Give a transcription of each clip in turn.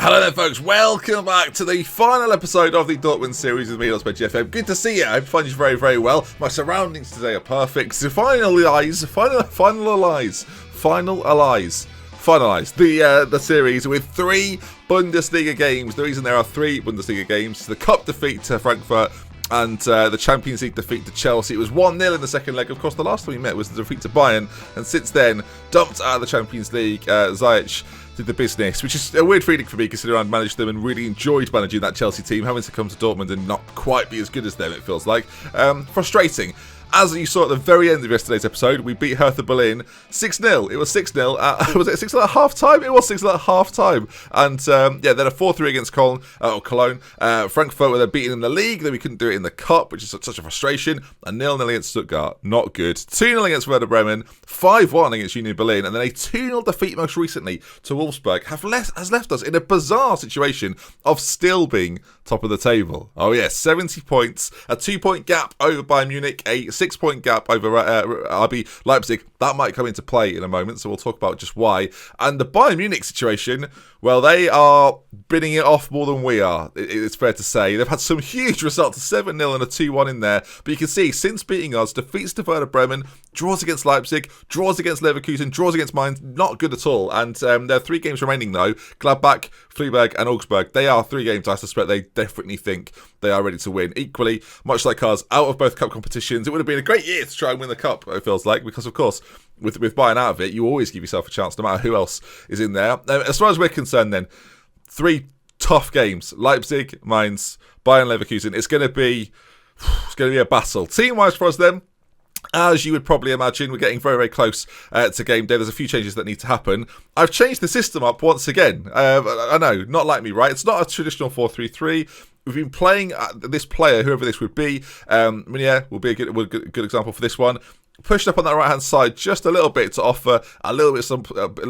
Hello there, folks. Welcome back to the final episode of the Dortmund series with me, DoctorBenjyFM. Good to see you. I hope you find you very, very well. My surroundings today are perfect. So finalise the series with 3 Bundesliga games. The reason there are 3 Bundesliga games: the Cup defeat to Frankfurt and the Champions League defeat to Chelsea. It was 1-0 in the second leg. Of course, the last time we met was the defeat to Bayern, and since then, dumped out of the Champions League. Ziyech did the business, which is a weird feeling for me considering I managed them and really enjoyed managing that Chelsea team. Having to come to Dortmund and not quite be as good as them, it feels like. Frustrating. As you saw at the very end of yesterday's episode, we beat Hertha Berlin 6-0. It was 6-0. Was it 6-0 at half-time? It was 6-0 at half-time. And, then a 4-3 against Cologne. Frankfurt were then beaten in the league. Then we couldn't do it in the Cup, which is such a frustration. A 0-0 against Stuttgart. Not good. 2-0 against Werder Bremen. 5-1 against Union Berlin. And then a 2-0 defeat most recently to Wolfsburg has left us in a bizarre situation of still being top of the table. Oh, yes. 70 points. A 2-point gap over Bayern Munich. A 6-point gap over RB Leipzig. That might come into play in a moment, so we'll talk about just why. And the Bayern Munich situation, well, they are bidding it off more than we are, it's fair to say. They've had some huge results, a 7-0 and a 2-1 in there. But you can see, since beating us, defeats to Werder Bremen, draws against Leipzig, draws against Leverkusen, draws against Mainz, not good at all. And there are 3 games remaining, though. Gladbach, Freiburg and Augsburg. They are 3 games I suspect they definitely think they are ready to win. Equally, much like us, out of both cup competitions, it would have been a great year to try and win the cup, it feels like, because, of course, with Bayern out of it, you always give yourself a chance, no matter who else is in there. As far as we're concerned, then, 3 tough games: Leipzig, Mainz, Bayern, Leverkusen. It's going to be a battle. Team-wise for us, then, as you would probably imagine, we're getting very, very close to game day. There's a few changes that need to happen. I've changed the system up once again. I know, not like me, right? It's not a traditional 4-3-3. We've been playing this player, whoever this would be. Meunier will be a good example for this one. Pushed up on that right-hand side just a little bit to offer a little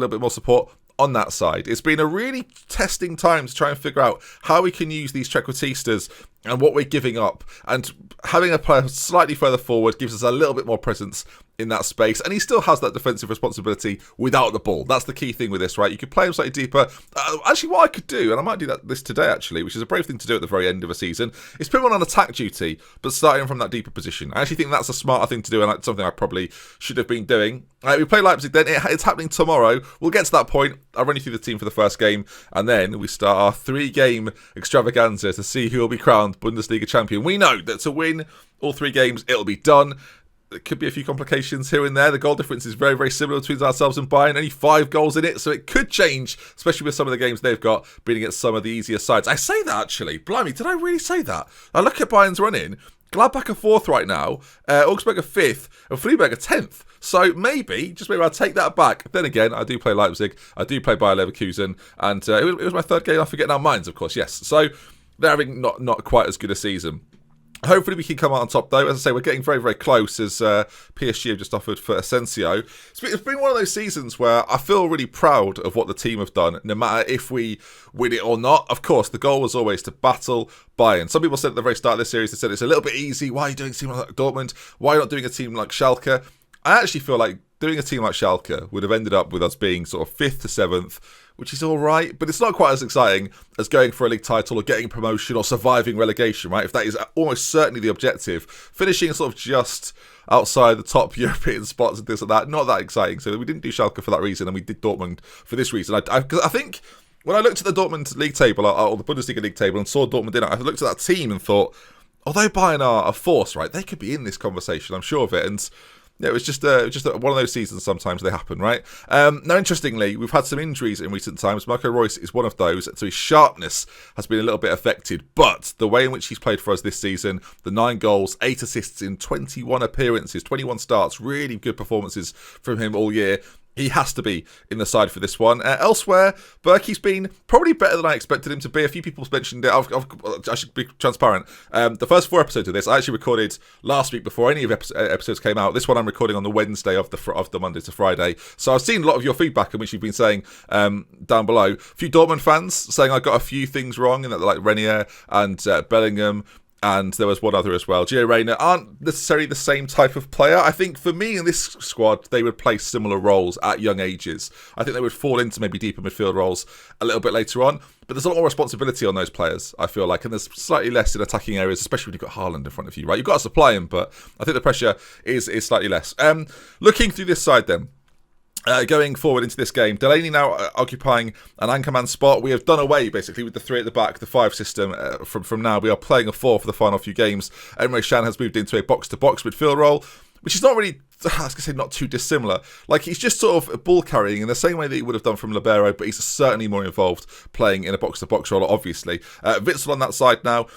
bit more support on that side. It's been a really testing time to try and figure out how we can use these trequartistas and what we're giving up. And having a player slightly further forward gives us a little bit more presence in that space. And he still has that defensive responsibility without the ball. That's the key thing with this, right? You could play him slightly deeper. Actually, what I could do, and I might do this today, actually, which is a brave thing to do at the very end of a season, is put him on attack duty, but starting from that deeper position. I actually think that's a smarter thing to do, and that's something I probably should have been doing. We play Leipzig then. It's happening tomorrow. We'll get to that point. I'll run you through the team for the first game, and then we start our 3-game extravaganza to see who will be crowned Bundesliga champion. We know that to win all 3 games, it'll be done. There could be a few complications here and there. The goal difference is very, very similar between ourselves and Bayern. Only 5 goals in it, so it could change, especially with some of the games they've got being against some of the easier sides. I say that, actually. Blimey, did I really say that? I look at Bayern's run-in. Gladbach are 4th right now. Augsburg are 5th. And Freiburg are 10th. So maybe I'll take that back. Then again, I do play Leipzig. I do play Bayer Leverkusen. And it was my 3rd game. I forget now. Mainz, of course, yes. So they're having not quite as good a season. Hopefully we can come out on top, though. As I say, we're getting very, very close, as PSG have just offered for Asensio. It's been one of those seasons where I feel really proud of what the team have done, no matter if we win it or not. Of course, the goal was always to battle Bayern. Some people said at the very start of this series, they said it's a little bit easy. Why are you doing a team like Dortmund? Why are you not doing a team like Schalke? I actually feel like doing a team like Schalke would have ended up with us being sort of 5th to 7th, which is all right, but it's not quite as exciting as going for a league title or getting promotion or surviving relegation, right? If that is almost certainly the objective. Finishing sort of just outside the top European spots and things like that, not that exciting. So we didn't do Schalke for that reason, and we did Dortmund for this reason. I think when I looked at the Dortmund league table, or the Bundesliga league table, and saw Dortmund in it, I looked at that team and thought, although Bayern are a force, right, they could be in this conversation, I'm sure of it. And yeah, it was just one of those seasons. Sometimes they happen, right? Now, interestingly, we've had some injuries in recent times. Marco Reus is one of those, so his sharpness has been a little bit affected. But the way in which he's played for us this season, the 9 goals, 8 assists in 21 appearances, 21 starts, really good performances from him all year. He has to be in the side for this one. Elsewhere, Berkey's been probably better than I expected him to be. A few people mentioned it. I should be transparent. The first 4 episodes of this I actually recorded last week before any of episodes came out. This one I'm recording on the Wednesday of the Monday to Friday. So I've seen a lot of your feedback in which you've been saying down below. A few Dortmund fans saying I got a few things wrong, and that like Renier and Bellingham and there was one other as well. Gio Reyna aren't necessarily the same type of player. I think for me in this squad, they would play similar roles at young ages. I think they would fall into maybe deeper midfield roles a little bit later on. But there's a lot more responsibility on those players, I feel like. And there's slightly less in attacking areas, especially when you've got Haaland in front of you, right? You've got to supply him, but I think the pressure is slightly less. Looking through this side then. Going forward into this game, Delaney now occupying an anchorman spot. We have done away basically with the 3 at the back, the 5 system. From now, we are playing a 4 for the final few games. Emre Can has moved into a box-to-box midfield role, which is not really, I was going to say, not too dissimilar. Like, he's just sort of ball carrying in the same way that he would have done from Libero, but he's certainly more involved playing in a box-to-box role, obviously. Witsel on that side now.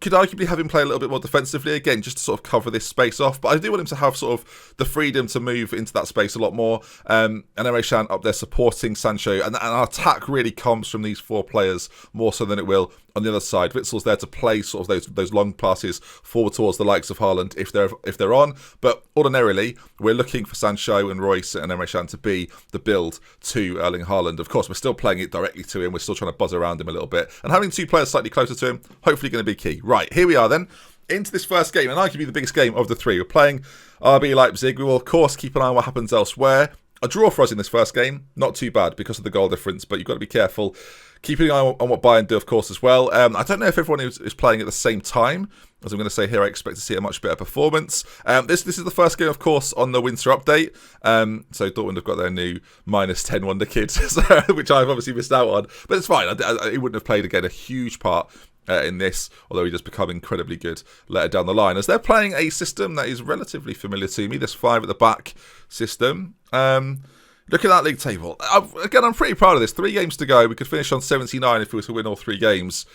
Could arguably have him play a little bit more defensively, again, just to sort of cover this space off. But I do want him to have sort of the freedom to move into that space a lot more. And Emre Can up there supporting Sancho. And our attack really comes from these 4 players more so than it will on the other side. Witzel's there to play sort of those long passes forward towards the likes of Haaland if they're on. But ordinarily, we're looking for Sancho and Royce and Emre Can to be the build to Erling Haaland. Of course, we're still playing it directly to him. We're still trying to buzz around him a little bit. And having 2 players slightly closer to him, hopefully going to be key. Right, here we are then, into this first game, and arguably the biggest game of the 3. We're playing RB Leipzig. We will, of course, keep an eye on what happens elsewhere. A draw for us in this first game, not too bad because of the goal difference, but you've got to be careful. Keeping an eye on what Bayern do, of course, as well. I don't know if everyone is playing at the same time. As I'm going to say here, I expect to see a much better performance. This is the first game, of course, on the winter update. So Dortmund have got their new -10 Wonder Kids, which I've obviously missed out on. But it's fine. He wouldn't have played, again, a huge part in this, although he does become incredibly good later down the line, as they're playing a system that is relatively familiar to me, this 5 at the back system. Look at that league table. Again, I'm pretty proud of this. 3 games to go. We could finish on 79 if we were to win all 3 games.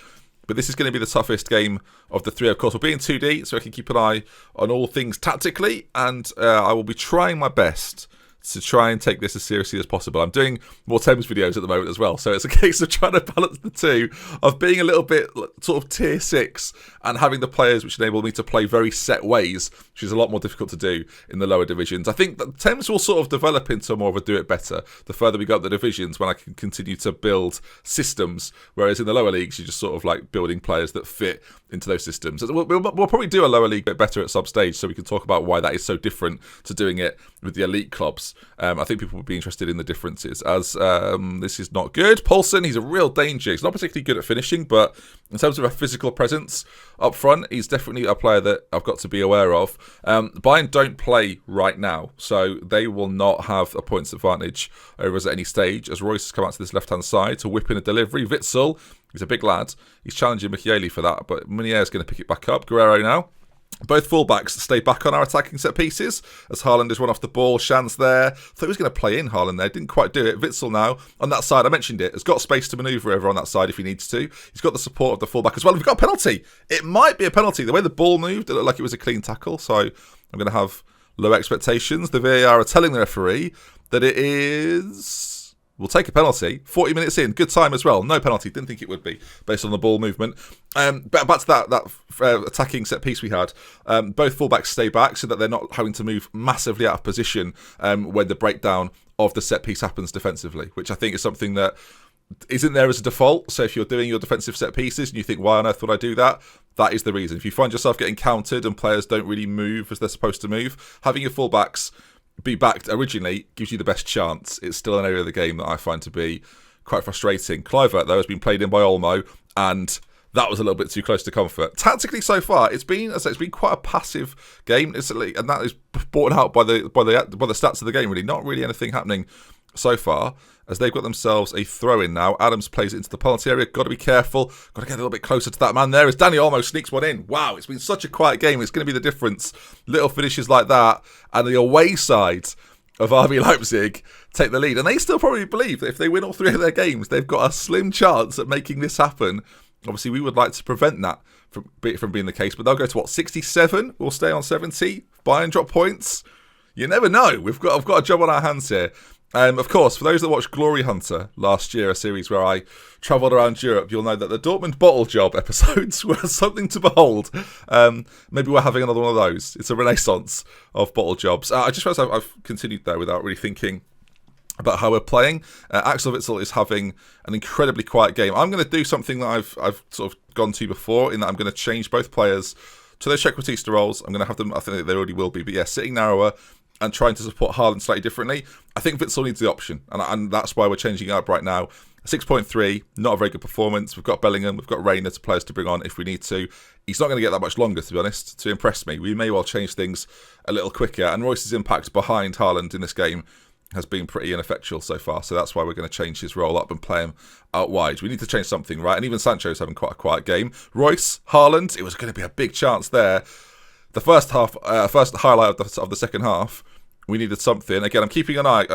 But this is going to be the toughest game of the 3, of course. We'll be in 2D, so I can keep an eye on all things tactically, and I will be trying my best to try and take this as seriously as possible. I'm doing more Thames videos at the moment as well, so it's a case of trying to balance the two, of being a little bit sort of tier 6 and having the players which enable me to play very set ways, which is a lot more difficult to do in the lower divisions. I think that Thames will sort of develop into more of a do-it-better the further we go up the divisions, when I can continue to build systems, whereas in the lower leagues you're just sort of like building players that fit into those systems. We'll probably do a lower league bit better at some stage, so we can talk about why that is so different to doing it with the elite clubs. I think people would be interested in the differences, as this is not good. Poulsen, he's a real danger. He's not particularly good at finishing, but in terms of a physical presence up front, he's definitely a player that I've got to be aware of. Bayern don't play right now, so they will not have a points advantage over us at any stage, as Royce has come out to this left-hand side to whip in a delivery. Witsel, he's a big lad. He's challenging Michieli for that, but Meunier is going to pick it back up. Guerrero now. Both fullbacks stay back on our attacking set pieces as Haaland has run off the ball. Shan's there. Thought he was going to play in Haaland there. Didn't quite do it. Witsel now on that side. I mentioned it. Has got space to manoeuvre over on that side if he needs to. He's got the support of the fullback as well. We've got a penalty. It might be a penalty. The way the ball moved, it looked like it was a clean tackle. So I'm going to have low expectations. The VAR are telling the referee that it is... We'll take a penalty. 40 minutes in. Good time as well. No penalty. Didn't think it would be based on the ball movement. But back to that attacking set piece we had. Both fullbacks stay back so that they're not having to move massively out of position when the breakdown of the set piece happens defensively, which I think is something that isn't there as a default. So if you're doing your defensive set pieces and you think, why on earth would I do that? That is the reason. If you find yourself getting countered and players don't really move as they're supposed to move, having your fullbacks be backed originally gives you the best chance. It's still an area of the game that I find to be quite frustrating. Kluivert, though, has been played in by Olmo, and that was a little bit too close to comfort. Tactically, so far, it's been quite a passive game, and that is brought out by the stats of the game. Really, not really anything happening so far, as they've got themselves a throw-in now. Adams plays it into the penalty area. Got to be careful. Got to get a little bit closer to that man there, as Danny almost sneaks one in. Wow, it's been such a quiet game. It's going to be the difference. Little finishes like that, and the away side of RB Leipzig take the lead. And they still probably believe that if they win all 3 of their games, they've got a slim chance at making this happen. Obviously, we would like to prevent that from being the case, but they'll go to, 67? We'll stay on 70. Bayern drop points. You never know. I've got a job on our hands here. Of course, for those that watched Glory Hunter last year, a series where I travelled around Europe, you'll know that the Dortmund bottle job episodes were something to behold. Maybe we're having another one of those. It's a renaissance of bottle jobs. I just realised I've continued there without really thinking about how we're playing. Axel Witsel is having an incredibly quiet game. I'm going to do something that I've sort of gone to before, in that I'm going to change both players to those Trequartista roles. I'm going to have them, I think they already will be, but yeah, sitting narrower and trying to support Haaland slightly differently. I think Witsel needs the option, and that's why we're changing it up right now. 6.3, not a very good performance. We've got Bellingham, we've got Reina to players to bring on if we need to. He's not going to get that much longer, to be honest, to impress me. We may well change things a little quicker, and Royce's impact behind Haaland in this game has been pretty ineffectual so far, so that's why we're going to change his role up and play him out wide. We need to change something, right? And even Sancho's having quite a quiet game. Royce, Haaland, it was going to be a big chance there. The first highlight of the second half, we needed something. Again, I'm keeping an eye.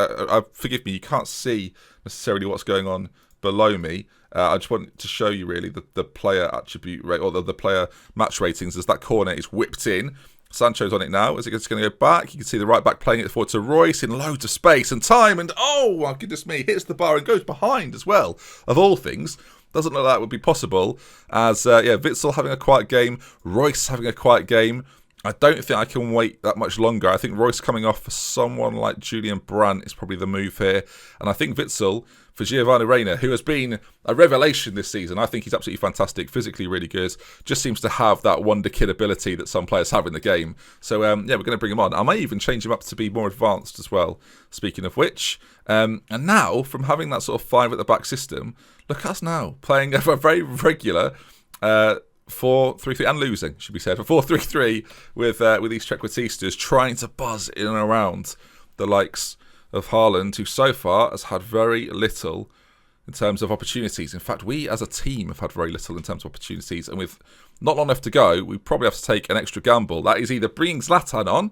Forgive me, you can't see necessarily what's going on below me. I just want to show you really the player attribute rate, or the player match ratings, as that corner is whipped in. Sancho's on it now. Is it just going to go back? You can see the right back playing it forward to Royce in loads of space and time. And oh, my goodness me, hits the bar and goes behind as well. Of all things, doesn't look like that would be possible. As, Witsel having a quiet game. Royce having a quiet game. I don't think I can wait that much longer. I think Royce coming off for someone like Julian Brandt is probably the move here. And I think Witsel for Giovanni Reina, who has been a revelation this season. I think he's absolutely fantastic, physically really good. Just seems to have that wonder kid ability that some players have in the game. So, we're going to bring him on. I may even change him up to be more advanced as well, speaking of which. And now, from having that sort of 5 at the back system, look at us now, playing a very regular 4-3-3, and losing, should be said, for 4-3-3 with these Trequartistas, trying to buzz in and around the likes of Haaland, who so far has had very little in terms of opportunities. In fact, we as a team have had very little in terms of opportunities, and with not long left to go, we probably have to take an extra gamble. That is either bringing Zlatan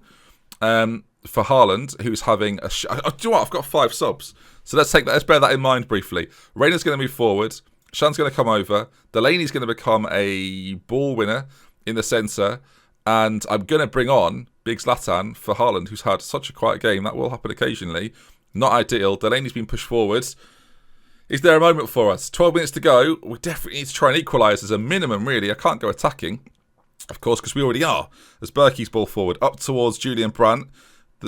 on for Haaland, who's having a... do you know what? I've got 5 subs. So let's bear that in mind briefly. Reina's going to move forward. Shan's going to come over. Delaney's going to become a ball winner in the centre. And I'm going to bring on Big Zlatan for Haaland, who's had such a quiet game. That will happen occasionally. Not ideal. Delaney's been pushed forward. Is there a moment for us? 12 minutes to go. We definitely need to try and equalise as a minimum, really. I can't go attacking, of course, because we already are. As Berkey's ball forward up towards Julian Brandt.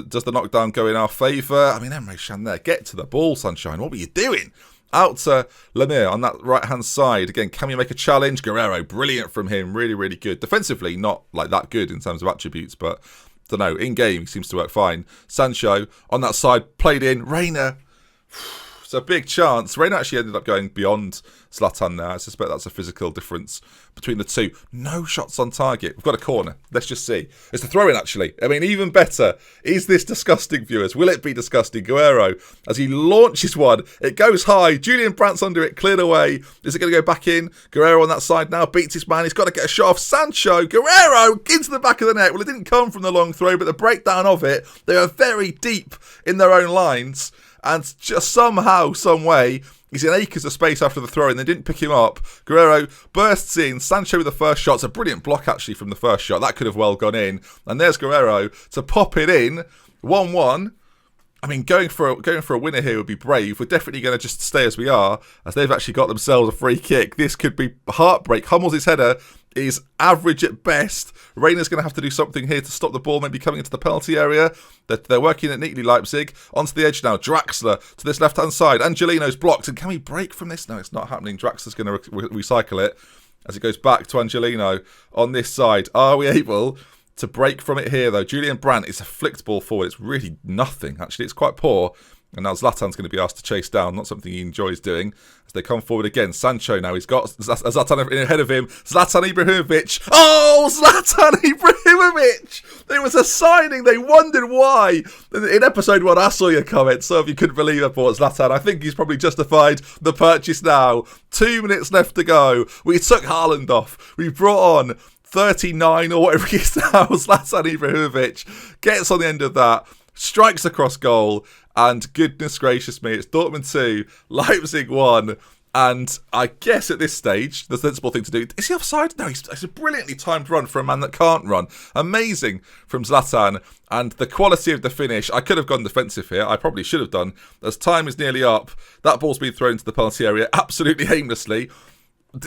Does the knockdown go in our favour? I mean, Emre Can there. Get to the ball, Sunshine. What were you doing? Out to Lemire on that right-hand side. Again, can we make a challenge? Guerrero, brilliant from him. Really, really good. Defensively, not like that good in terms of attributes, but I don't know. In-game, he seems to work fine. Sancho on that side, played in. Reina, it's a big chance. Reina actually ended up going beyond Zlatan now. I suspect that's a physical difference between the two. No shots on target. We've got a corner. Let's just see. It's a throw-in, actually. I mean, even better. Is this disgusting, viewers? Will it be disgusting? Guerrero, as he launches one, it goes high. Julian Brandt's under it, cleared away. Is it going to go back in? Guerrero on that side now, beats his man. He's got to get a shot off. Sancho, Guerrero, into the back of the net. Well, it didn't come from the long throw, but the breakdown of it, they are very deep in their own lines. And just somehow, some way, he's in acres of space after the throw and they didn't pick him up. Guerrero bursts in. Sancho with the first shot. It's a brilliant block, actually, from the first shot. That could have well gone in. And there's Guerrero to pop it in. 1-1. I mean, going for a winner here would be brave. We're definitely going to just stay as we are, as they've actually got themselves a free kick. This could be heartbreak. Hummels' header is average at best. Reina's going to have to do something here to stop the ball maybe coming into the penalty area. They're working it neatly, Leipzig. Onto the edge now. Draxler to this left-hand side. Angelino's blocked. And can we break from this? No, it's not happening. Draxler's going to recycle it as it goes back to Angelino on this side. Are we able to break from it here, though? Julian Brandt is a flicked ball forward. It's really nothing, actually. It's quite poor. And now Zlatan's going to be asked to chase down. Not something he enjoys doing. As they come forward again. Sancho now. He's got Zlatan ahead of him. Zlatan Ibrahimovic. Oh, Zlatan Ibrahimovic! It was a signing. They wondered why. In episode 1, I saw your comment. So if you couldn't believe I bought Zlatan, I think he's probably justified the purchase now. 2 minutes left to go. We took Haaland off. We brought on 39 or whatever he is now. Zlatan Ibrahimovic gets on the end of that. Strikes across goal. And goodness gracious me, it's Dortmund 2, Leipzig 1. And I guess at this stage, the sensible thing to do... Is he offside? No, it's a brilliantly timed run for a man that can't run. Amazing from Zlatan. And the quality of the finish, I could have gone defensive here. I probably should have done. As time is nearly up, that ball's been thrown into the penalty area absolutely aimlessly.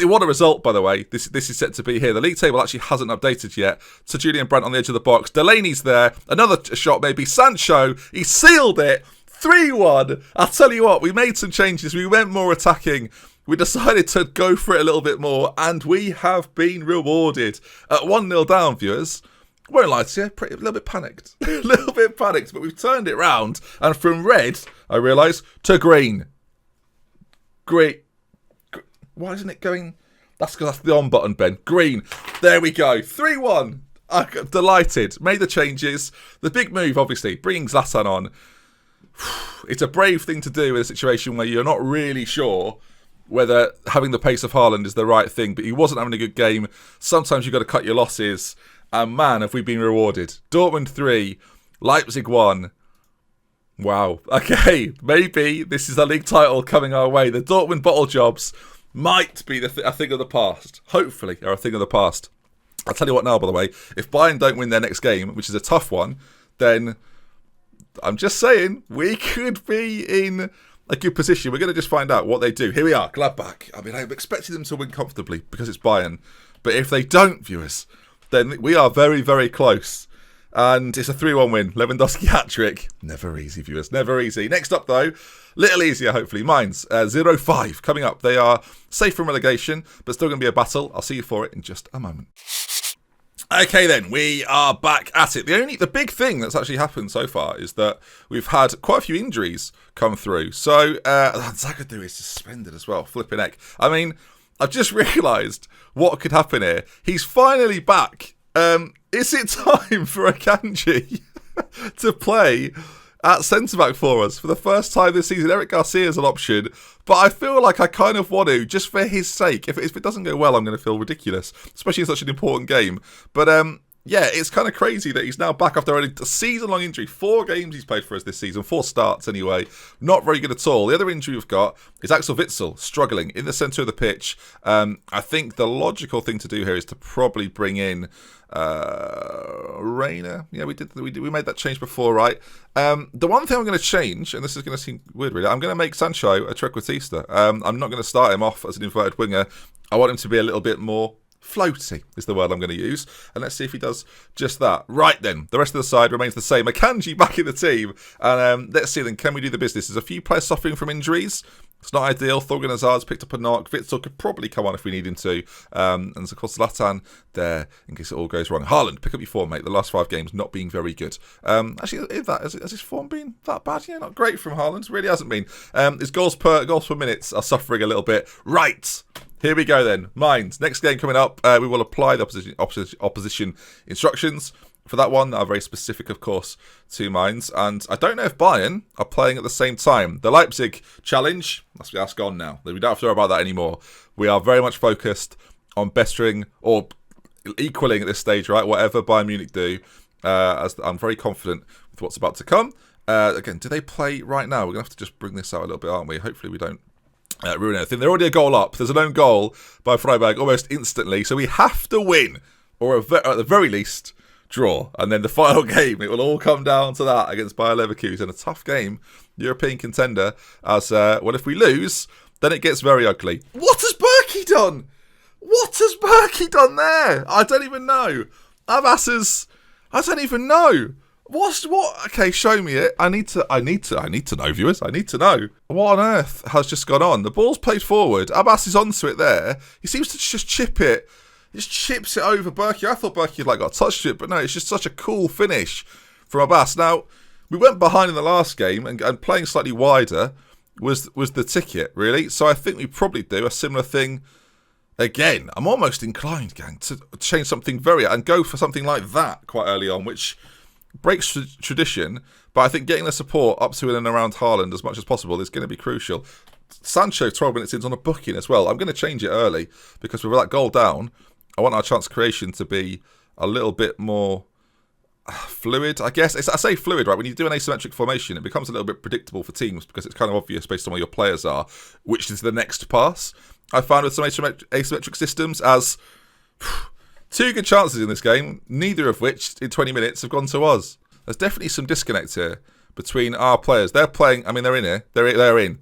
What a result, by the way. This is set to be here. The league table actually hasn't updated yet. So Julian Brandt on the edge of the box. Delaney's there. Another shot maybe. Sancho. He sealed it. 3-1. I'll tell you what, we made some changes. We went more attacking. We decided to go for it a little bit more, and we have been rewarded. At 1-0 down, viewers. Won't lie to you, a little bit panicked. A little bit panicked, but we've turned it round, and from red, I realise, to green. Great. Why isn't it going? That's because that's the on button, Ben. Green. There we go. 3-1. I'm delighted. Made the changes. The big move, obviously, bringing Zlatan on. It's a brave thing to do in a situation where you're not really sure whether having the pace of Haaland is the right thing, but he wasn't having a good game. Sometimes you've got to cut your losses. And man, have we been rewarded. Dortmund 3, Leipzig 1. Wow. Okay, maybe this is a league title coming our way. The Dortmund bottle jobs might be a thing of the past. Hopefully, are a thing of the past. I'll tell you what now, by the way. If Bayern don't win their next game, which is a tough one, then I'm just saying, we could be in a good position. We're going to just find out what they do. Here we are, Gladbach. I mean, I'm expecting them to win comfortably because it's Bayern. But if they don't, viewers, then we are very, very close. And it's a 3-1 win. Lewandowski hat-trick. Never easy, viewers. Never easy. Next up, though, little easier, hopefully. Mine's 0-5 coming up. They are safe from relegation, but still going to be a battle. I'll see you for it in just a moment. Okay, then. We are back at it. The big thing that's actually happened so far is that we've had quite a few injuries come through. So, Zagadou is suspended as well. Flipping heck. I mean, I've just realised what could happen here. He's finally back. Is it time for Akanji to play at centre-back for us for the first time this season? Eric Garcia is an option, but I feel like I kind of want to, just for his sake. If it doesn't go well, I'm going to feel ridiculous, especially in such an important game. But yeah, it's kind of crazy that he's now back after a season-long injury. 4 games he's played for us this season, 4 starts anyway. Not very good at all. The other injury we've got is Axel Witsel, struggling in the centre of the pitch. I think the logical thing to do here is to probably bring in Reina. Yeah, we made that change before, right? The one thing I'm going to change, and this is going to seem weird really, I'm going to make Sancho a trequartista. I'm not going to start him off as an inverted winger. I want him to be a little bit more floaty is the word I'm going to use. And let's see if he does just that. Right then, the rest of the side remains the same. Akanji back in the team. And let's see then, can we do the business? There's a few players suffering from injuries. It's not ideal. Thorgan Hazard's picked up a knock. Witsel could probably come on if we need him to. And of course, Zlatan there in case it all goes wrong. Haaland, pick up your form, mate. The last 5 games not being very good. Actually, has his form been that bad? Yeah, not great from Haaland. Really hasn't been. His goals per minutes are suffering a little bit. Right. Here we go then. Mines. Next game coming up. We will apply the opposition instructions. For that one, are very specific, of course, to Mines. And I don't know if Bayern are playing at the same time. The Leipzig challenge, that's gone now. We don't have to worry about that anymore. We are very much focused on bettering or equaling at this stage, right? Whatever Bayern Munich do. As I'm very confident with what's about to come. Again, do they play right now? We're going to have to just bring this out a little bit, aren't we? Hopefully we don't ruin anything. They're already a goal up. There's an own goal by Freiburg almost instantly. So we have to win, or at the very least, draw. And then the final game, it will all come down to that against Bayer Leverkusen. A tough game, European contender. As well, if we lose, then it gets very ugly. What has Berkey done? What has Berkey done there? I don't even know. I don't even know. What? Okay, show me it. I need to know, viewers. I need to know. What on earth has just gone on? The ball's played forward. Abbas is onto it there. He seems to just chip it. He just chips it over Berkey. I thought Berkey had got touched it, but no, it's just such a cool finish from Abbas. Now, we went behind in the last game, and playing slightly wider was the ticket, really. So I think we probably do a similar thing again. I'm almost inclined, gang, to change something and go for something like that quite early on, which breaks tradition, but I think getting the support up to and around Haaland as much as possible is going to be crucial. Sancho 12 minutes in on a booking as well. I'm going to change it early because with that goal down, I want our chance creation to be a little bit more fluid, I guess. I say fluid, right? When you do an asymmetric formation, it becomes a little bit predictable for teams because it's kind of obvious based on where your players are, which is the next pass. I found with some asymmetric systems as 2 good chances in this game, neither of which in 20 minutes have gone to us. There's definitely some disconnect here between our players. They're playing, I mean, they're in here. They are in.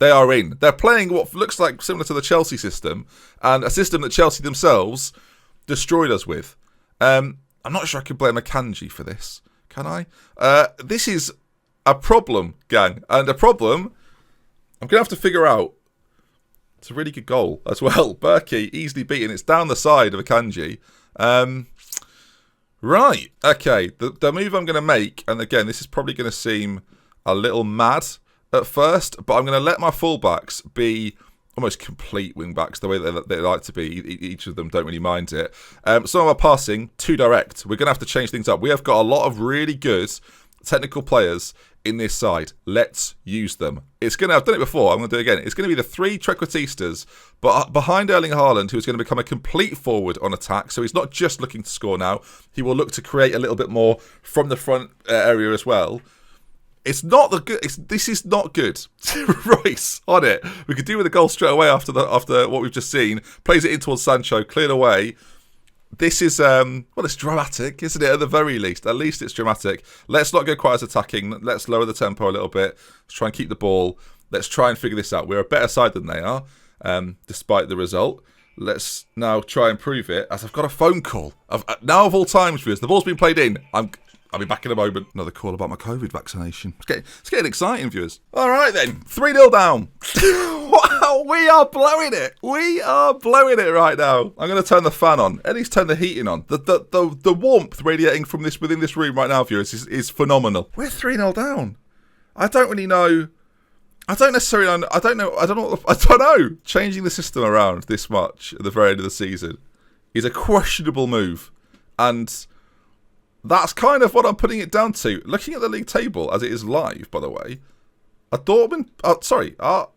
They're playing what looks like similar to the Chelsea system, and a system that Chelsea themselves destroyed us with. I'm not sure I can blame Akanji for this, can I? This is a problem, gang. And a problem I'm going to have to figure out. It's a really good goal as well. Berkey, easily beaten. It's down the side of Akanji. Right, okay. The move I'm going to make, and again, this is probably going to seem a little mad at first, but I'm going to let my fullbacks be almost complete wing-backs, the way that they like to be. Each of them don't really mind it. Some of our passing, too direct. We're going to have to change things up. We have got a lot of really good technical players in this side. Let's use them. It's going to, I've done it before, I'm going to do it again. It's going to be the three trequartistas, but behind Erling Haaland, who's going to become a complete forward on attack. So he's not just looking to score now. He will look to create a little bit more from the front area as well. It's not the good. This is not good. Royce on it. We could do with a goal straight away after what we've just seen. Plays it in towards Sancho, cleared away. This is well, it's dramatic, isn't it? At the very least, it's dramatic. Let's not go quite as attacking. Let's lower the tempo a little bit. Let's try and keep the ball. Let's try and figure this out. We're a better side than they are, despite the result. Let's now try and prove it. As I've got a phone call. Now of all times, viewers, the ball's been played in. I'll be back in a moment. Another call about my COVID vaccination. It's getting exciting, viewers. All right, then. 3-0 down. Wow, we are blowing it. We are blowing it right now. I'm going to turn the fan on. At least turn the heating on. The warmth radiating from within this room right now, viewers, is phenomenal. We're 3-0 down. I don't really know. I don't necessarily know. I don't know. Changing the system around this much at the very end of the season is a questionable move. And that's kind of what I'm putting it down to. Looking at the league table as it is live, by the way, Dortmund.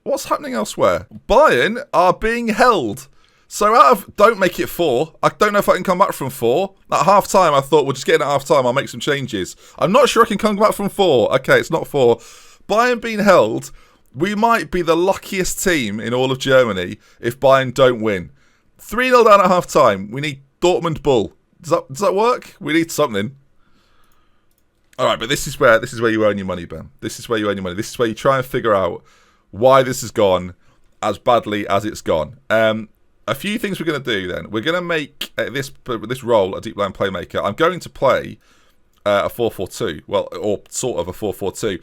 What's happening elsewhere? Bayern are being held. So out of don't make it 4. I don't know if I can come back from 4. At half time, I thought we'll just get in at half time. I'll make some changes. I'm not sure I can come back from 4. Okay, it's not 4. Bayern being held. We might be the luckiest team in all of Germany if Bayern don't win. 3-0 down at half time. We need Dortmund Bull. Does that work? We need something. All right, but this is where you earn your money, Ben. This is where you earn your money. This is where you try and figure out why this has gone as badly as it's gone. A few things we're going to do then. We're going to make this role a deep line playmaker. I'm going to play a 4-4-2. Well, or sort of a 4-4-2.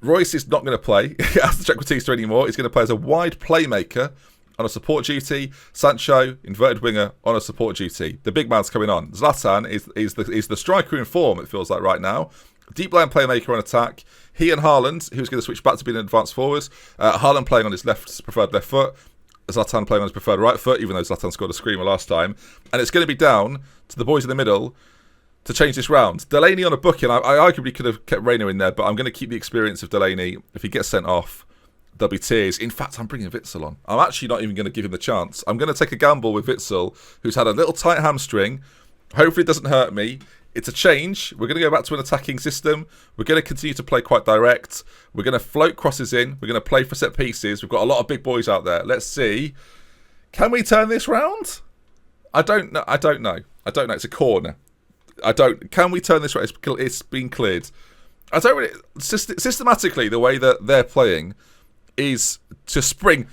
Royce is not going to play as the trequartista anymore. He's going to play as a wide playmaker on a support duty. Sancho, inverted winger, on a support duty. The big man's coming on. Zlatan is the striker in form, it feels like right now. Deep line playmaker on attack. He and Haaland, who's going to switch back to being an advanced forward. Haaland playing on his preferred left foot. Zlatan playing on his preferred right foot, even though Zlatan scored a screamer last time. And it's going to be down to the boys in the middle to change this round. Delaney on a booking. I arguably could have kept Reina in there, but I'm going to keep the experience of Delaney. If he gets sent off, there'll be tears. In fact, I'm bringing Witsel on. I'm actually not even going to give him the chance. I'm going to take a gamble with Witsel, who's had a little tight hamstring. Hopefully it doesn't hurt me. It's a change. We're going to go back to an attacking system. We're going to continue to play quite direct. We're going to float crosses in. We're going to play for set pieces. We've got a lot of big boys out there. Let's see. Can we turn this round? I don't know. It's a corner. Can we turn this round? It's been cleared. I don't really... Systematically, the way that they're playing is to spring.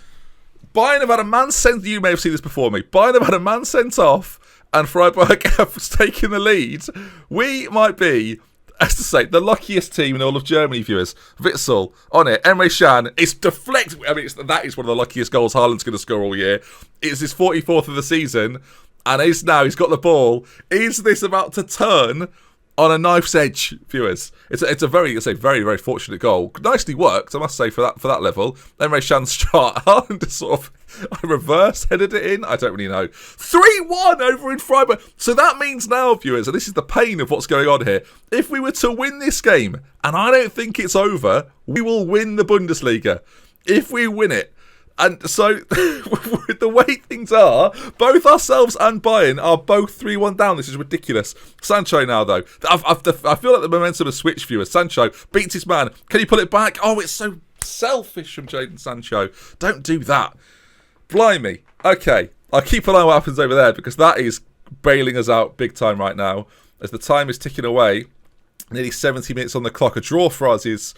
Bayern have had a man sent. You may have seen this before me. Bayern have had a man sent off, and Freiburg have taken the lead. We might be, as to say, the luckiest team in all of Germany, viewers. Witsel on it. Emre Can is deflect. I mean, that is one of the luckiest goals Haaland's going to score all year. It's his 44th of the season, and he's got the ball. Is this about to turn on a knife's edge, viewers? It's a very very fortunate goal. Nicely worked, I must say, for that level. Emre Can's shot, Haaland sort of reverse headed it in. I don't really know. 3-1 over in Freiburg. So that means now, viewers, and this is the pain of what's going on here. If we were to win this game, and I don't think it's over, we will win the Bundesliga. If we win it. And so, the way things are, both ourselves and Bayern are both 3-1 down. This is ridiculous. Sancho now, though. I feel like the momentum has switched, viewers. Sancho beats his man. Can he pull it back? Oh, it's so selfish from Jadon Sancho. Don't do that. Blimey. Okay, I'll keep an eye on what happens over there, because that is bailing us out big time right now. As the time is ticking away, nearly 70 minutes on the clock. A draw for us is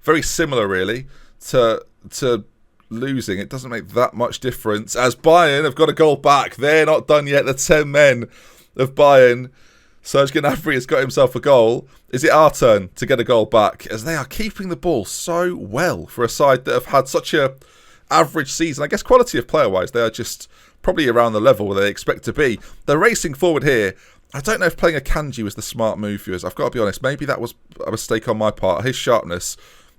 very similar, really, to losing. It doesn't make that much difference, as Bayern have got a goal back. They're not done yet. The 10 men of Bayern Serge Gnabry has got himself a goal. Is it our turn to get a goal back? As they are keeping the ball so well for a side that have had such a average season. I guess quality of player-wise, they are just probably around the level where they expect to be. They're racing forward here. I don't know if playing a Kanji was the smart move, viewers. I've got to be honest. Maybe that was a mistake on my part. His sharpness,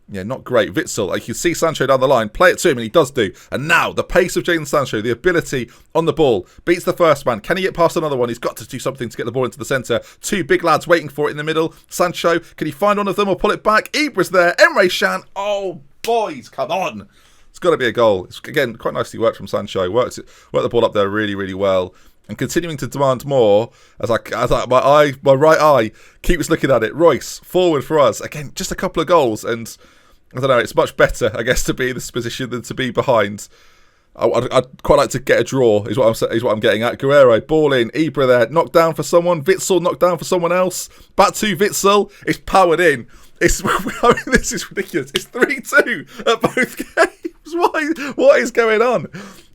yeah, not great. Witsel, you can see Sancho down the line. Play it to him, and he does do. And now, the pace of Jadon Sancho, the ability on the ball, beats the first man. Can he get past another one? He's got to do something to get the ball into the centre. Two big lads waiting for it in the middle. Sancho, can he find one of them or pull it back? Ibra's there. Emre Can. Oh, boys, come on. It's got to be a goal. It's, again, quite nicely worked from Sancho. Worked the ball up there really, really well. And continuing to demand more as my right eye keeps looking at it. Royce, forward for us. Again, just a couple of goals. And I don't know, it's much better, I guess, to be in this position than to be behind. I'd quite like to get a draw, is what I'm getting at. Guerrero, ball in. Ibra there, knocked down for someone. Witsel knocked down for someone else. Back to Witsel. It's powered in. This is ridiculous. It's 3-2 at both games. What is going on?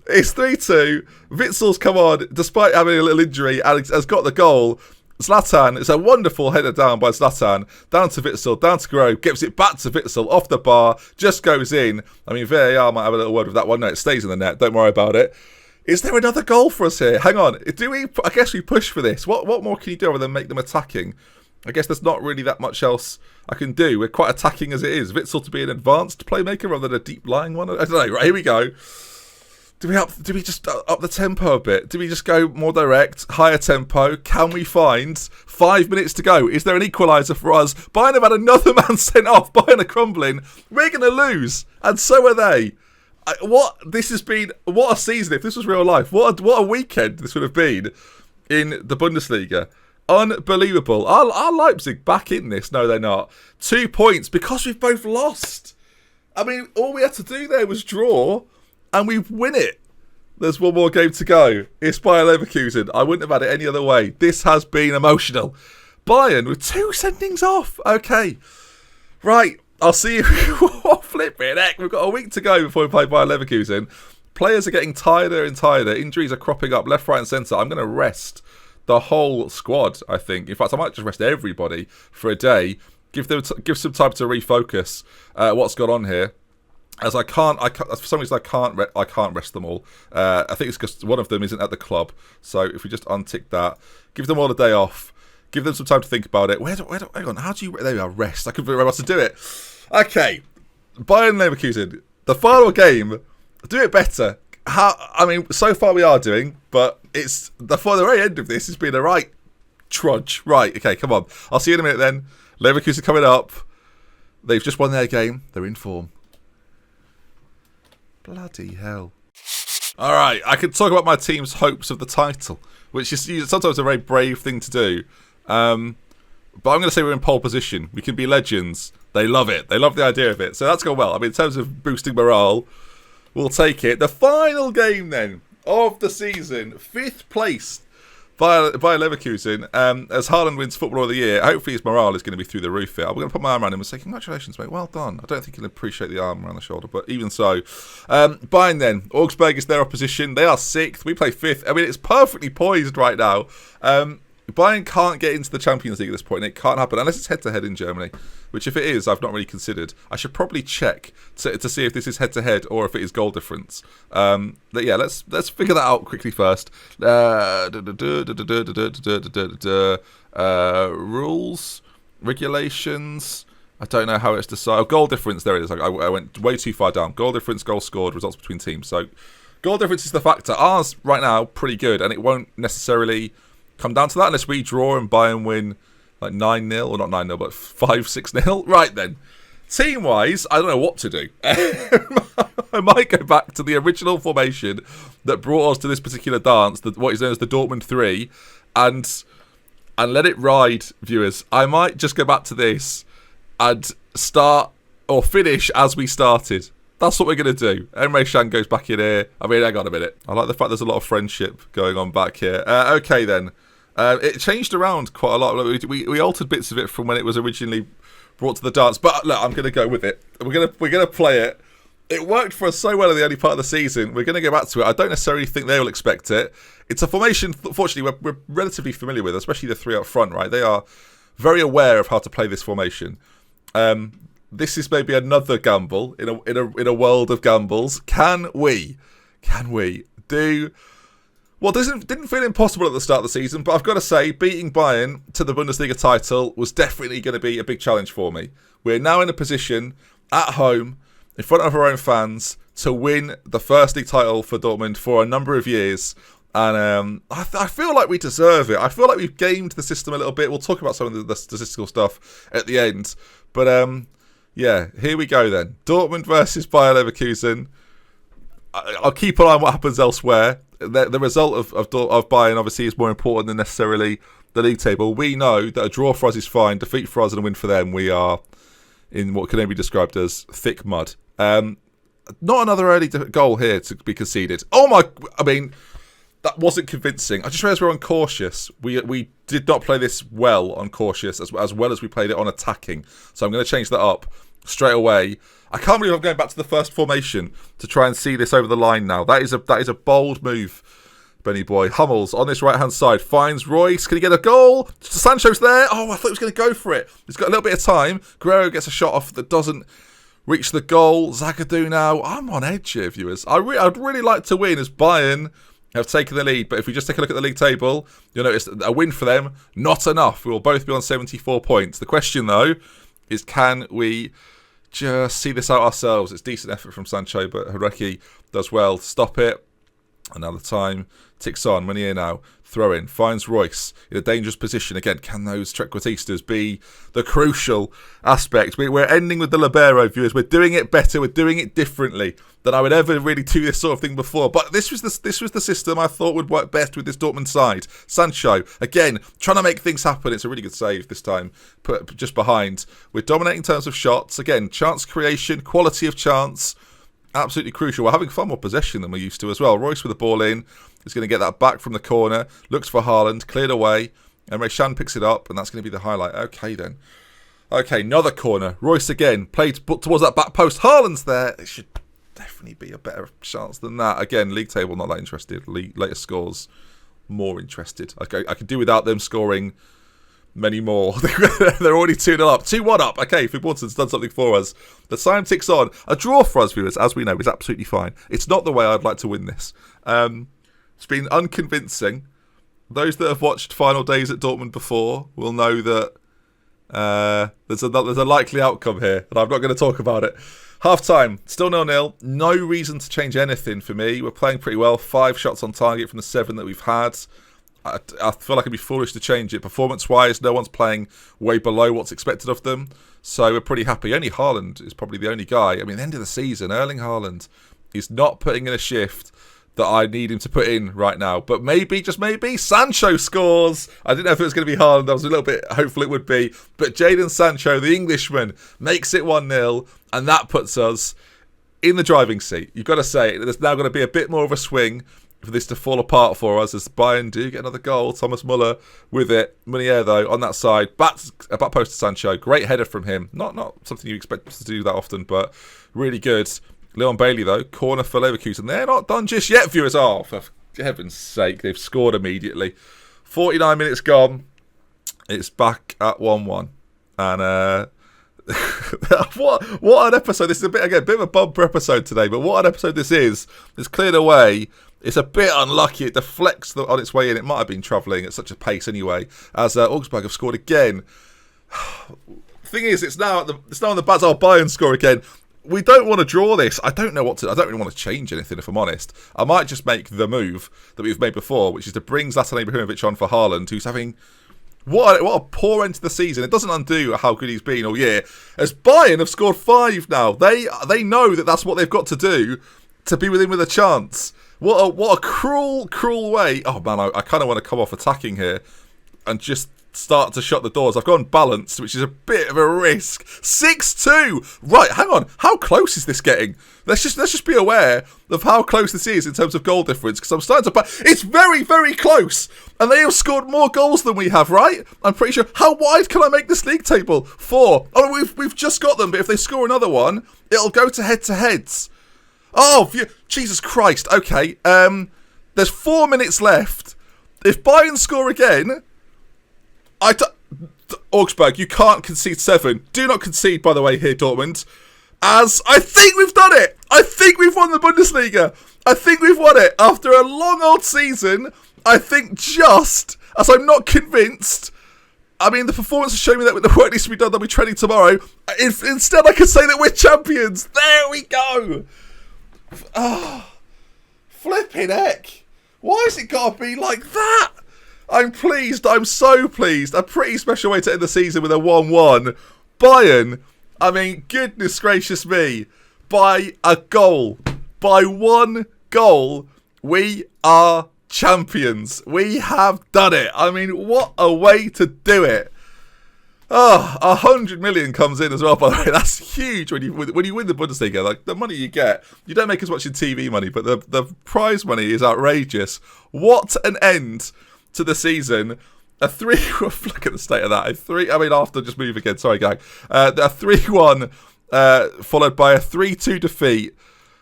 It's 3-2. Witsel's come on, despite having a little injury, and has got the goal. Zlatan, it's a wonderful header down by Zlatan. Down to Witsel, down to Guerrero, gives it back to Witsel, off the bar, just goes in. I mean, VAR might have a little word with that one. No, it stays in the net, don't worry about it. Is there another goal for us here? Hang on, I guess we push for this. What more can you do other than make them attacking? I guess there's not really that much else I can do. We're quite attacking as it is. Witsel to be an advanced playmaker rather than a deep-lying one. I don't know. Right, here we go. Do we just up the tempo a bit? Do we just go more direct, higher tempo? Can we find 5 minutes to go? Is there an equaliser for us? Bayern have had another man sent off. Bayern are crumbling. We're going to lose, and so are they. What a season! If this was real life, what a weekend this would have been in the Bundesliga. Unbelievable. Are Leipzig back in this? No, they're not. 2 points because we've both lost. I mean, all we had to do there was draw, and we win it. There's one more game to go. It's Bayer Leverkusen. I wouldn't have had it any other way. This has been emotional. Bayern with 2 sendings off. Okay. Right. I'll see you. Flipping heck. We've got a week to go before we play Bayer Leverkusen. Players are getting tireder and tireder. Injuries are cropping up left, right and centre. I'm going to rest the whole squad, I think. In fact, I might just rest everybody for a day. Give some time to refocus what's gone on here. As I can't for some reason I can't rest them all. I think it's because one of them isn't at the club. So if we just untick that, give them all a day off, give them some time to think about it. Hang on, how do you? There we are. Rest. I couldn't remember how to do it. Okay, Bayern Leverkusen, the final game. Do it better. I mean, so far we are doing, but it's the very end of this has been a right trudge. Right. Okay, come on. I'll see you in a minute then. Leverkusen coming up. They've just won their game. They're in form. Bloody hell. Alright, I could talk about my team's hopes of the title, which is sometimes a very brave thing to do. But I'm going to say we're in pole position. We can be legends. They love it. They love the idea of it. So that's gone well. I mean, in terms of boosting morale, we'll take it. The final game, then, of the season. 5th place by Leverkusen. As Haaland wins Footballer of the Year, hopefully his morale is going to be through the roof here. I'm going to put my arm around him and say, congratulations, mate. Well done. I don't think he'll appreciate the arm around the shoulder, but even so. Bayern then. Augsburg is their opposition. They are 6th. We play 5th. I mean, it's perfectly poised right now. Bayern can't get into the Champions League at this point. It can't happen unless it's head-to-head in Germany, which if it is, I've not really considered. I should probably check to see if this is head-to-head or if it is goal difference. But yeah, let's figure that out quickly first. Rules, regulations. I don't know how it's decided. Goal difference, there it is. I went way too far down. Goal difference, goal scored, results between teams. So goal difference is the factor. Ours, right now, pretty good, and it won't necessarily come down to that unless we draw and Bayern win like 9-0, or not 9-0, but 5-6-0. Right then. Team-wise, I don't know what to do. I might go back to the original formation that brought us to this particular dance, what is known as the Dortmund 3, and let it ride, viewers. I might just go back to this and start or finish as we started. That's what we're going to do. Emre Can goes back in here. I mean, hang on a minute. I like the fact there's a lot of friendship going on back here. Okay, then. It changed around quite a lot. We altered bits of it from when it was originally brought to the dance. But look, I'm going to go with it. We're going to play it It worked for us so well in the early part of the season. We're going to go back to it. I don't necessarily think they will expect it. It's a formation, fortunately, we're relatively familiar with, especially the three up front, right? They are very aware of how to play this formation. This is maybe another gamble in a world of gambles. Can we do what didn't feel impossible at the start of the season? But I've got to say, beating Bayern to the Bundesliga title was definitely going to be a big challenge for me. We're now in a position at home, in front of our own fans, to win the first league title for Dortmund for a number of years. And I feel like we deserve it. I feel like we've gamed the system a little bit. We'll talk about some of the statistical stuff at the end. But yeah, here we go then. Dortmund versus Bayer Leverkusen. I'll keep an eye on what happens elsewhere. The result of Bayern obviously is more important than necessarily the league table. We know that a draw for us is fine. Defeat for us and a win for them. We are in what can only be described as thick mud. Not another early goal here to be conceded. That wasn't convincing. I just realised we're on cautious. We did not play this well on cautious as well as we played it on attacking. So I'm going to change that up straight away. I can't believe I'm going back to the first formation to try and see this over the line now. That is a bold move, Benny boy. Hummels on this right-hand side finds Royce. Can he get a goal? Sancho's there. Oh, I thought he was going to go for it. He's got a little bit of time. Guerrero gets a shot off that doesn't reach the goal. Zagadou now. I'm on edge here, viewers. I'd really like to win as Bayern have taken the lead, but if we just take a look at the league table, you'll notice that a win for them, not enough. We will both be on 74 points. The question, though, is can we just see this out ourselves? It's decent effort from Sancho, but Hireki does well to stop it. Another time ticks on. Meunier now throw in, finds Royce in a dangerous position. Again, can those trequartistas be the crucial aspect? We're ending with the libero, viewers. We're doing it better. We're doing it differently than I would ever really do this sort of thing before. But this was the system I thought would work best with this Dortmund side. Sancho, again, trying to make things happen. It's a really good save this time, put just behind. We're dominating in terms of shots. Again, chance creation, quality of chance. Absolutely crucial. We're having far more possession than we're used to as well. Royce with the ball in. Is going to get that back from the corner. Looks for Haaland. Cleared away. And Chan picks it up. And that's going to be the highlight. Okay, then. Okay, another corner. Royce again. Played towards that back post. Haaland's there. It should definitely be a better chance than that. Again, league table not that interested. Later scores more interested. Okay, I could do without them scoring many more. They're already 2-0 up. 2-1 up. Okay, Fiborton's done something for us. The time ticks on. A draw for us, viewers, as we know, is absolutely fine. It's not the way I'd like to win this. It's been unconvincing. Those that have watched Final Days at Dortmund before will know that there's a likely outcome here, and I'm not going to talk about it. Half-time, still 0-0. No reason to change anything for me. We're playing pretty well. 5 shots on target from the 7 that we've had. I feel like it'd be foolish to change it. Performance-wise, no one's playing way below what's expected of them. So we're pretty happy. Only Haaland is probably the only guy. I mean, at the end of the season, Erling Haaland is not putting in a shift that I need him to put in right now. But maybe, just maybe, Sancho scores. I didn't know if it was going to be Haaland. I was a little bit hopeful it would be. But Jadon Sancho, the Englishman, makes it 1-0. And that puts us in the driving seat. You've got to say, there's now going to be a bit more of a swing for this to fall apart for us as Bayern do get another goal. Thomas Muller with it. Meunier, though, on that side. Back post to Sancho. Great header from him. Not something you expect to do that often, but really good. Leon Bailey, though, corner for Leverkusen. They're not done just yet, viewers. Oh, for heaven's sake, they've scored immediately. 49 minutes gone. It's back at 1-1. And what an episode. This is a bit of a bumper episode today, but what an episode this is. It's cleared away. It's a bit unlucky. It deflects on its way in. It might have been travelling at such a pace anyway, as Augsburg have scored again. Thing is, it's now on the bats. Bayern score again. We don't want to draw this. I don't know what to. I don't really want to change anything, if I'm honest. I might just make the move that we've made before, which is to bring Zlatan Ibrahimovic on for Haaland, who's having what a poor end to the season. It doesn't undo how good he's been all year. As Bayern have scored 5 now, they know that that's what they've got to do to be within with a chance. What a cruel way. Oh man, I kind of want to come off attacking here and just start to shut the doors. I've gone balanced, which is a bit of a risk. 6-2. Right, hang on. How close is this getting? Let's just be aware of how close this is in terms of goal difference, because I'm starting to. It's very, very close, and they have scored more goals than we have. Right? I'm pretty sure. How wide can I make this league table? 4. Oh, we've just got them, but if they score another one, it'll go to head-to-heads. Oh, Jesus Christ. Okay. There's 4 minutes left. If Bayern score again, Augsburg, you can't concede 7. Do not concede, by the way, here, Dortmund. As I think we've done it. I think we've won the Bundesliga. I think we've won it. After a long old season, I think just, as I'm not convinced, I mean, the performance has shown me that the work needs to be done. They'll be training tomorrow. Instead, I can say that we're champions. There we go. Oh, flipping heck. Why has it got to be like that? I'm pleased. I'm so pleased. A pretty special way to end the season with a 1-1. Bayern, I mean, goodness gracious me. By a goal. By 1 goal, we are champions. We have done it. I mean, what a way to do it. Oh, 100 million comes in as well, by the way. That's huge when you win the Bundesliga. Like, the money you get, you don't make as much in TV money, but the prize money is outrageous. What an end to the season. A 3... Look at the state of that. After just move again. Sorry, gang. A 3-1 followed by a 3-2 defeat.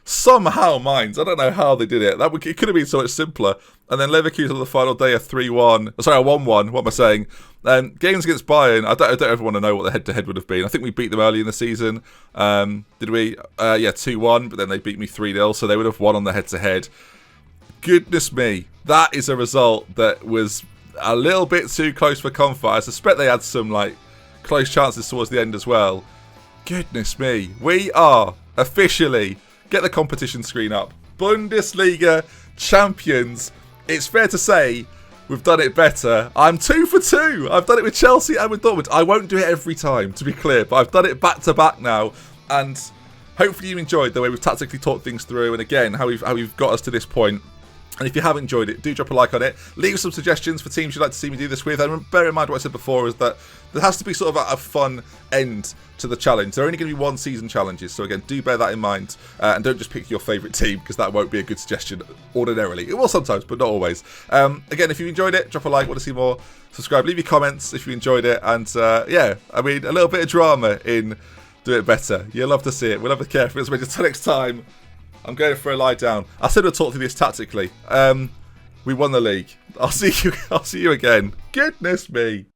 Somehow, Mainz. I don't know how they did it. It could have been so much simpler. And then Leverkusen on the final day, a 3-1. Sorry, a 1-1. What am I saying? Games against Bayern, I don't ever want to know what the head-to-head would have been. I think we beat them early in the season. Did we? 2-1, but then they beat me 3-0, so they would have won on the head-to-head. Goodness me. That is a result that was a little bit too close for comfort. I suspect they had some close chances towards the end as well. Goodness me. We are officially, get the competition screen up, Bundesliga champions. It's fair to say we've done it better. I'm 2 for 2. I've done it with Chelsea and with Dortmund. I won't do it every time, to be clear, but I've done it back to back now. And hopefully you enjoyed the way we've tactically talked things through, and again, how we've got us to this point. And if you have enjoyed it, do drop a like on it. Leave some suggestions for teams you'd like to see me do this with. And bear in mind what I said before is that there has to be sort of a fun end to the challenge. There are only going to be 1 season challenges. So again, do bear that in mind. And don't just pick your favourite team, because that won't be a good suggestion ordinarily. It will sometimes, but not always. Again, if you enjoyed it, drop a like. Want to see more? Subscribe. Leave your comments if you enjoyed it. And yeah, I mean, a little bit of drama in Do It Better. You'll love to see it. We'll have the care for it. Until next time. I'm going for a lie down. I said we'll talk through this tactically. We won the league. I'll see you again. Goodness me.